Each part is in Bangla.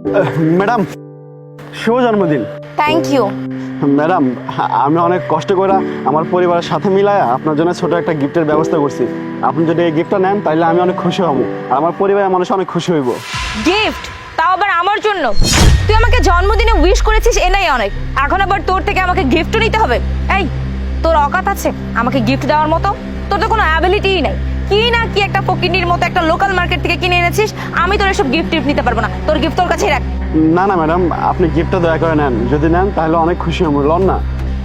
ম্যাডাম, শুভ জন্মদিন। Thank you. ম্যাডাম, আমি অনেক কষ্ট করে আমার পরিবারের সাথে মিলায়া আপনার জন্য ছোট একটা গিফটের ব্যবস্থা করছি। আপনি যদি এই গিফটটা নেন তাহলে আমি অনেক খুশি হব, আর আমার পরিবারের মানুষ অনেক খুশি হইব। গিফট? তাও আবার আমার জন্য? তুই আমাকে জন্মদিনে উইশ করেছিস এটাই অনেক, এখন আবার তোর থেকে আমাকে গিফটও নিতে হবে? এই, তোর অকাত আছে আমাকে গিফট দেওয়ার মতো? তোর তো কোনো অ্যাবিলিটিই নাই। কি না কি একটা ফকিনির মতো একটা লোকাল মার্কেট থেকে কিনে এনেছিস। আমি তোর এসব গিফট নিতে পারবো না, তোর গিফট তোর কাছেই রাখ। না না ম্যাডাম, আপনি গিফটটা দয়া করে নেন, যদি নেন তাহলে অনেক খুশি হব। লন না।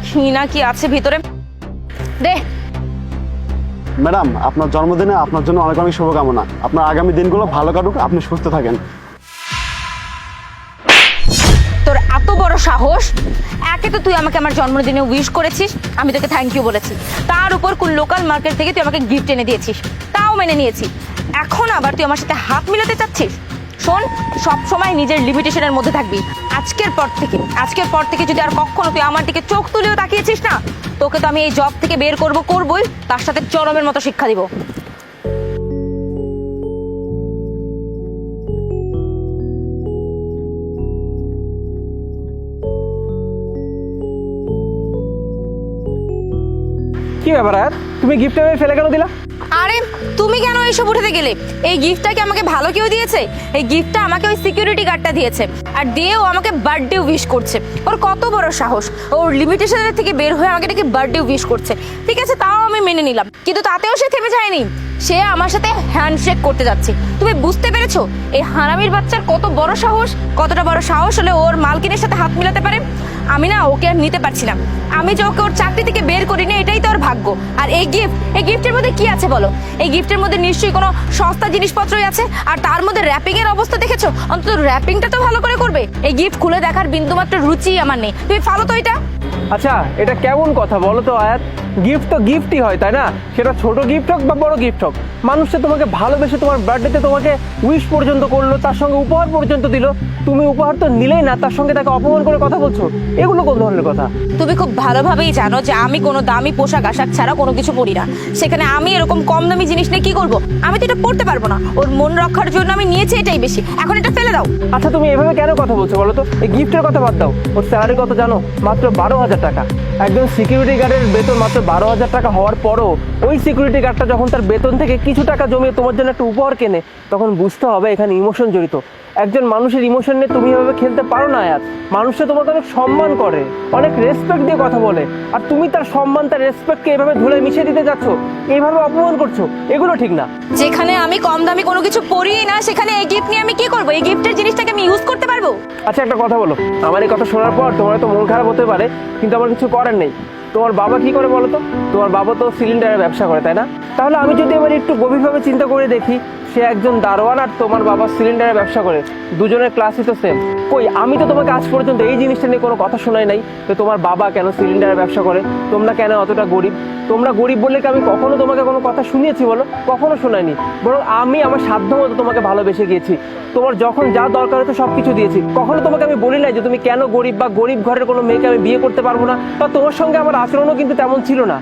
কি না কি আছে ভিতরে, দে। ম্যাডাম, আপনার জন্মদিনে আপনার জন্য অনেক অনেক শুভকামনা। আপনার আগামী দিনগুলো ভালো কাটুক, আপনি সুস্থ থাকেন। তোর এত বড় সাহস! একে তো তুই আমাকে আমার জন্মদিনে উইশ করেছিস, আমি তোকে থ্যাংক ইউ বলেছি, তার উপর কোন লোকাল মার্কেট থেকে তুই আমাকে গিফট এনে দিয়েছিস, তাও মেনে নিয়েছি। এখন আবার তুই আমার সাথে হাত মিলাতে চাচ্ছিস? শোন, সব সময় নিজের লিমিটেশনের মধ্যে থাকবি। আজকের পর থেকে যদি আর কখনো তুই আমার দিকে চোখ তুলেও তাকিয়েছিস না, তোকে তো আমি এই জব থেকে বের করবই, তার সাথে চরমের মতো শিক্ষা দিব। কি ব্যাপার আর তুমি গিফট ফেলে কেন দিলা? আরে তুমি কেন এইসব উঠাতে গেলে? এই গিফটটা কি আমাকে ভালো কেউ দিয়েছে? এই গিফটটা আমাকে ওই সিকিউরিটি গার্ডটা দিয়েছে, আর দিয়েও আমাকে বার্থডে উইশ করছে। ওর কত বড় সাহস, ওর লিমিটেশনের থেকে বের হয়ে আমাকে এটাকে বার্থডে উইশ করছে। ঠিক আছে, তাও আমি মেনে নিলাম, কিন্তু তাতেও সে থেমে যায়নি, সে আমার সাথে হ্যান্ডশেক করতে যাচ্ছে। তুমি বুঝতে পেরেছো এই হারামির বাচ্চার কত বড় সাহস? কতটা বড় সাহস হলে ওর মালকিনের সাথে হাত মিলাতে পারে? আমি না ওকে আর নিতে পারছি না। আমি যে ওকে ওর চাকরি থেকে বের করি না, এটাই তো ওর ভাগ্য। আর এই গিফটের মধ্যে কি আছে বলো? এই গিফটের মধ্যে নিশ্চয়ই কোনো সস্তা জিনিসপত্রই আছে, আর তার মধ্যে র্যাপিং এর অবস্থা দেখেছো? অন্তত র্যাপিংটা তো ভালো করে করবে। এই গিফট খুলে দেখার বিন্দুমাত্র রুচি আমার নেই। তুমি ফালো তো এটা। আচ্ছা, এটা কেমন কথা বলো তো আয়াত? গিফট তো গিফটই হয়, তাই না? সেটা ছোট গিফট হোক বা বড় গিফট হোক, মানুষটা তোমাকে ভালোবেসে তোমার বার্থডেতে তোমাকে উইশ পর্যন্ত করলো, তার সঙ্গে উপহার পর্যন্ত দিল। তুমি উপহার তো নিলেই না, তার সঙ্গে তাকে অপমান করে কথা বলছো, এগুলো কোন ধরনের কথা? তুমি খুব ভালোভাবেই জানো যে আমি কোনো দামি পোশাক আশাক ছাড়া কোনো কিছু পরি না। সেখানে আমি এরকম কম দামি জিনিস নিয়ে কি করবো? আমি তো এটা পড়তে পারবো না। ওর মন রক্ষার জন্য আমি নিয়েছি, এটাই বেশি। এখন এটা ফেলে দাও। আচ্ছা, তুমি এভাবে কেন কথা বলছো বলো তো? এই গিফটের কথা বাদ দাও, ওর স্যালারি কত জানো? মাত্র 12,000 টাকা। একজন সিকিউরিটি গার্ডের বেতন মাত্র 12,000 টাকা হওয়ার পরও ওই সিকিউরিটি গার্ডটা যখন তার বেতন থেকে কিছু টাকা জমিয়ে তোমার জন্য একটা উপহার কেনে, তখন বুঝতে হবে এখানে ইমোশন জড়িত। একজন মানুষের ইমোশন নিয়ে তুমি এভাবে খেলতে পারো না আয়াত। মানুষটা তোমাকে অনেক সম্মান করে, অনেক রেসপেক্ট দিয়ে কথা বলে, আর তুমি তার সম্মান, তার রেসপেক্টকে এভাবে ধুলে মিশিয়ে দিতে যাচ্ছ, এইভাবে অপমান করছো, এগুলো ঠিক না। যেখানে আমি কম দামি কোনো কিছু পরিই না, সেখানে এই গিফট নিয়ে আমি কি করবো? এই গিফটের জিনিসটাকে আমি ইউজ করতে পারবো? আচ্ছা, একটা কথা বলো, আমার এই কথা শোনার পর তোমার তো মন খারাপ হতে পারে, কিন্তু আমার কিছু করার নেই। তোমার বাবা কি করে বলো তো? তোমার বাবা তো সিলিন্ডারের ব্যবসা করে, তাই না? তাহলে আমি যদি এবার একটু গভীরভাবে চিন্তা করে দেখি, সে একজন দারোয়ান আর তোমার বাবা সিলিন্ডারের ব্যবসা করে, দুজনের ক্লাসই তো সেম। কই, আমি তো তোমাকে আজ পর্যন্ত এই জিনিসটা নিয়ে কোনো কথা শোনাই নাই যে তোমার বাবা কেন সিলিন্ডারের ব্যবসা করে, তোমরা কেন অতটা গরিব। তোমরা গরিব বললে কি আমি কখনো তোমাকে কোনো কথা শুনিয়েছি বলো? কখনো শোনাইনি। বরং আমি আমার সাধ্য মতো তোমাকে ভালোবেসে গিয়েছি, তোমার যখন যা দরকার হতো সব কিছু দিয়েছি। কখনো তোমাকে আমি বলি নাই যে তুমি কেন গরিব, বা গরিব ঘরের কোনো মেয়েকে আমি বিয়ে করতে পারবো না, বা তোমার সঙ্গে আমার আচরণও কিন্তু তেমন ছিল না।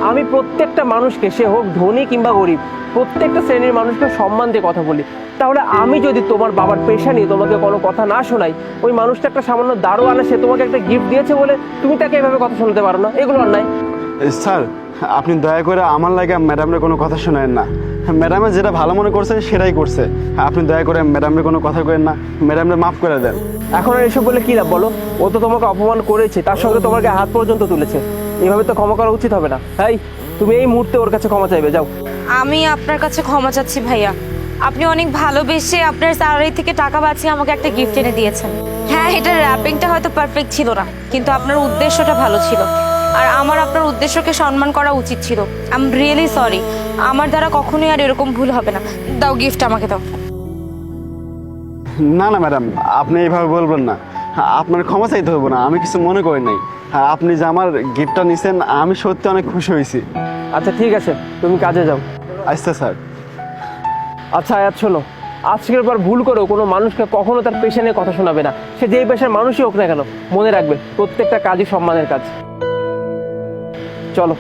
আমি প্রত্যেকটা মানুষকে, সে হোক ধনী কিংবা গরিব, প্রত্যেকটা শ্রেণীর মানুষকে সম্মান দিয়ে কথা বলি। তাহলে আমি যদি তোমার বাবার পেশা নিয়ে তোমাকে কোনো কথা না শোনাই, ওই মানুষটা একটা সামান্য দারোয়ান, সে তোমাকে একটা গিফট দিয়েছে বলে তুমি তাকে এভাবে কথা শোনাতে পারো না, এগুলো অন্যায়। স্যার, আপনি দয়া করে আমার লাগে ম্যাডামের কোনো কথা শোনেন না। ম্যাডামে যেটা ভালো মনে করছে সেটাই করছে। আপনি দয়া করে ম্যাডামের কোনো কথা করেন না, ম্যাডামরে মাফ করে দেন। এখন আর এসব বলে কি লাভ বলো? ও তো তোমাকে অপমান করেছে, তার সঙ্গে তোমাকে হাত পর্যন্ত তুলেছে, এভাবে তো ক্ষমা করা উচিত হবে না। তাই তুমি এই মুহূর্তে ওর কাছে ক্ষমা চাইবে, যাও। আমি আপনার কাছে ক্ষমা চাচ্ছি ভাইয়া। আপনি অনেক ভালোবেসে আপনার স্যালারি থেকে টাকা বাঁচিয়ে আমাকে একটা গিফট এনে দিয়েছেন। হ্যাঁ, এটার র্যাপিংটা হয়তো পারফেক্ট ছিল না, কিন্তু আপনার উদ্দেশ্যটা ভালো ছিল, আর আমার আপনার উদ্দেশ্যকে সম্মান করা উচিত ছিল। I am really sorry. আমার দ্বারা কখনোই আর এরকম ভুল হবে না। দাও গিফট, আমাকে দাও। না না ম্যাডাম, আপনি এইভাবে বলবেন না। আপনার ক্ষমা চাইতে হবে না, আমি কিছু মনে করি নাই। আপনি যে আমার গিফটটা নিছেন, আমি সত্যি অনেক খুশি হয়েছি। আচ্ছা ঠিক আছে, তুমি কাজে যাও। আচ্ছা স্যার। আচ্ছা আয়াত, শোনো, আজকের পর ভুল করেও কোনো মানুষকে কখনো তার পেশা নিয়ে কথা শোনাবে না, সে যেই পেশার মানুষই হোক না কেন। মনে রাখবে, প্রত্যেকটা কাজই সম্মানের কাজ। চলো।